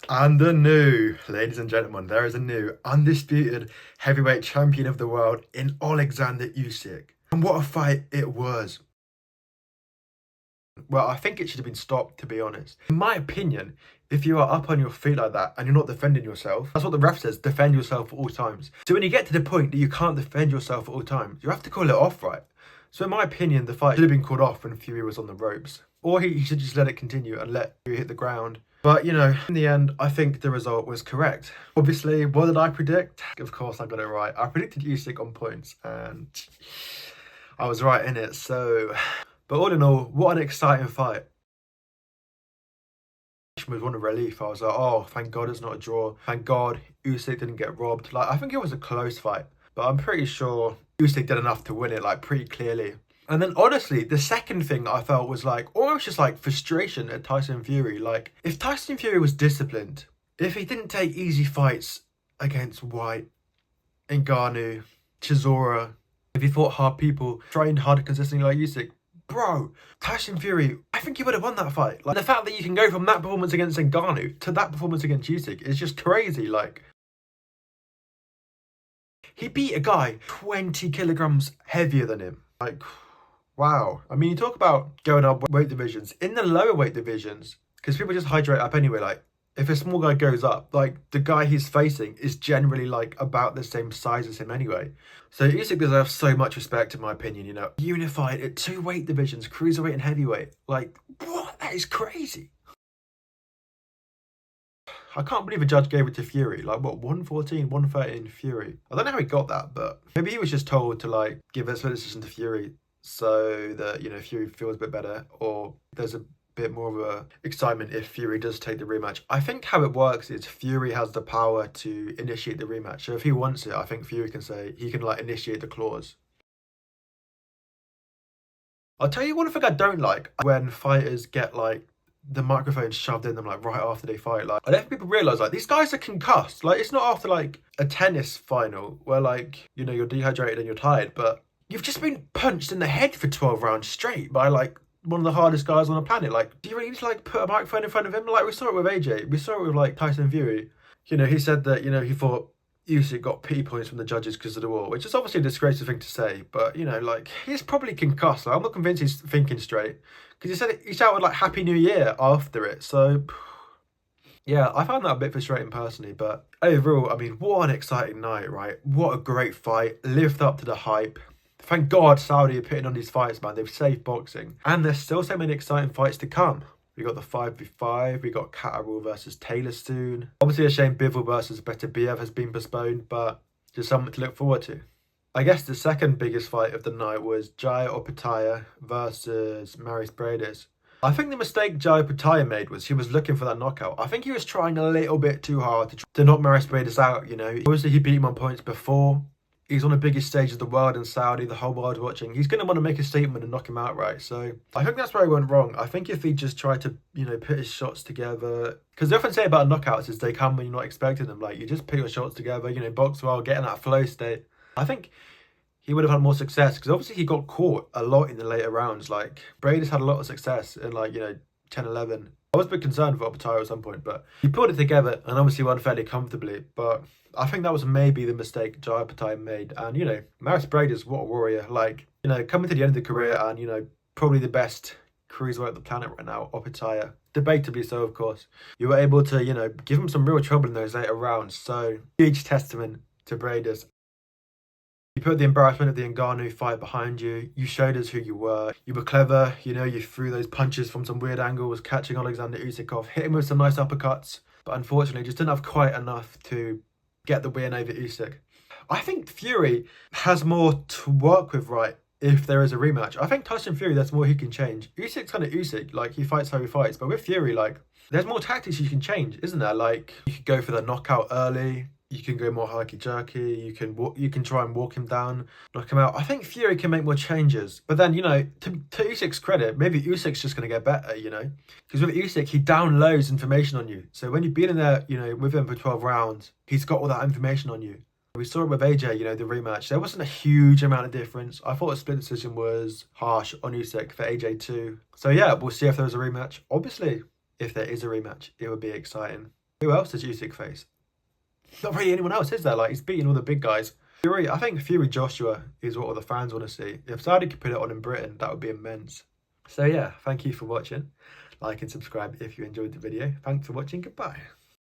And the new, ladies and gentlemen, there is a new undisputed heavyweight champion of the world in Alexander Usyk. And what a fight it was. Well, I think it should have been stopped, to be honest. In my opinion, if you are up on your feet like that and you're not defending yourself, that's what the ref says, defend yourself at all times. So when you get to the point that you can't defend yourself at all times, you have to call it off, right? So in my opinion, the fight should have been called off when Fury was on the ropes. Or he should just let it continue and let Fury hit the ground. But, you know, in the end, I think the result was correct. Obviously, what did I predict? Of course, I got it right. I predicted Usyk on points, and I was right in it. So, but all in all, what an exciting fight. It was one of relief. I was like, oh, thank God it's not a draw. Thank God Usyk didn't get robbed. Like, I think it was a close fight, but I'm pretty sure Usyk did enough to win it, like, pretty clearly. And then honestly, the second thing I felt was like almost just like frustration at Tyson Fury. Like, if Tyson Fury was disciplined, if he didn't take easy fights against White, Ngannou, Chisora, if he fought hard people, trained hard consistently like Usyk, bro, Tyson Fury, I think he would have won that fight. Like, the fact that you can go from that performance against Ngannou to that performance against Usyk is just crazy. Like, he beat a guy 20 kilograms heavier than him. Like, wow. I mean, you talk about going up weight divisions. In the lower weight divisions, because people just hydrate up anyway, like, if a small guy goes up, like, the guy he's facing is generally, like, about the same size as him anyway. So Usyk deserves so much respect, in my opinion, you know. Unified at 2 weight divisions, cruiserweight and heavyweight. Like, what? That is crazy. I can't believe a judge gave it to Fury. Like, what, 114, 113 Fury? I don't know how he got that, but maybe he was just told to, like, give a split decision to Fury so that, you know, Fury feels a bit better, or there's a bit more of a excitement if Fury does take the rematch. I think how it works is Fury has the power to initiate the rematch. So if he wants it, I think Fury can say, he can, like, initiate the clause. I'll tell you one thing I don't like, when fighters get, like, the microphone shoved in them, like, right after they fight. Like, I don't think people realise, like, these guys are concussed. Like, it's not after, like, a tennis final where, like, you know, you're dehydrated and you're tired, but you've just been punched in the head for 12 rounds straight by, like, one of the hardest guys on the planet. Like, do you really need to, like, put a microphone in front of him? Like, we saw it with AJ. We saw it with, like, Tyson Fury. You know, he said that, you know, he thought Usyk got pity points from the judges because of the war, which is obviously a disgraceful thing to say, but, you know, like, he's probably concussed. Like, I'm not convinced he's thinking straight, because he said he shouted, like, Happy New Year after it, so yeah, I found that a bit frustrating personally, but overall, I mean, what an exciting night, right? What a great fight, lived up to the hype. Thank God Saudi are putting on these fights, man. They've saved boxing, and there's still so many exciting fights to come. We got the 5v5, we got Catterall versus Taylor soon. Obviously a shame Bivol versus Beterbiev has been postponed, but just something to look forward to. I guess the second biggest fight of the night was Jai Opetaia versus Briedis. I think the mistake Jai Opetaia made was he was looking for that knockout. I think he was trying a little bit too hard to knock Briedis out, you know. Obviously he beat him on points before. He's on the biggest stage of the world in Saudi, the whole world watching. He's going to want to make a statement and knock him out, right? So I think that's where he went wrong. I think if he just tried to, you know, put his shots together, because the often say about knockouts is they come when you're not expecting them. Like, you just put your shots together, you know, box well, get in that flow state. I think he would have had more success, because obviously he got caught a lot in the later rounds. Like, Briedis had a lot of success in, like, you know, 10, 11. I was a bit concerned with Opetaia at some point, but he pulled it together and obviously won fairly comfortably. But I think that was maybe the mistake Jai Opetaia made. And, you know, Briedis, what a warrior. Like, you know, coming to the end of the career and, you know, probably the best cruiserweight on the planet right now, Opetaia. Debatably so, of course. You were able to, you know, give him some real trouble in those later rounds. So, huge testament to Briedis. You put the embarrassment of the Ngannou fight behind you. You showed us who you were. You were clever. You know, you threw those punches from some weird angles, catching Alexander Usyk off, hit him with some nice uppercuts. But unfortunately, just didn't have quite enough to get the win over Usyk. I think Fury has more to work with, right, if there is a rematch. I think Tyson Fury, there's more he can change. Usyk's kind of Usyk. Like, he fights how he fights. But with Fury, like, there's more tactics you can change, isn't there? Like, you could go for the knockout early. You can go more herky-jerky, you can try and walk him down, knock him out. I think Fury can make more changes. But then, you know, to Usyk's credit, maybe Usyk's just going to get better, you know? Because with Usyk, he downloads information on you. So when you've been in there, you know, with him for 12 rounds, he's got all that information on you. We saw it with AJ, you know, the rematch. There wasn't a huge amount of difference. I thought a split decision was harsh on Usyk for AJ too. So yeah, we'll see if there's a rematch. Obviously, if there is a rematch, it would be exciting. Who else does Usyk face? Not really anyone else, is there? Like, he's beating all the big guys. Fury, I think Fury Joshua is what all the fans want to see. If Saudi could put it on in Britain, that would be immense. So yeah, thank you for watching. Like and subscribe if you enjoyed the video. Thanks for watching. Goodbye.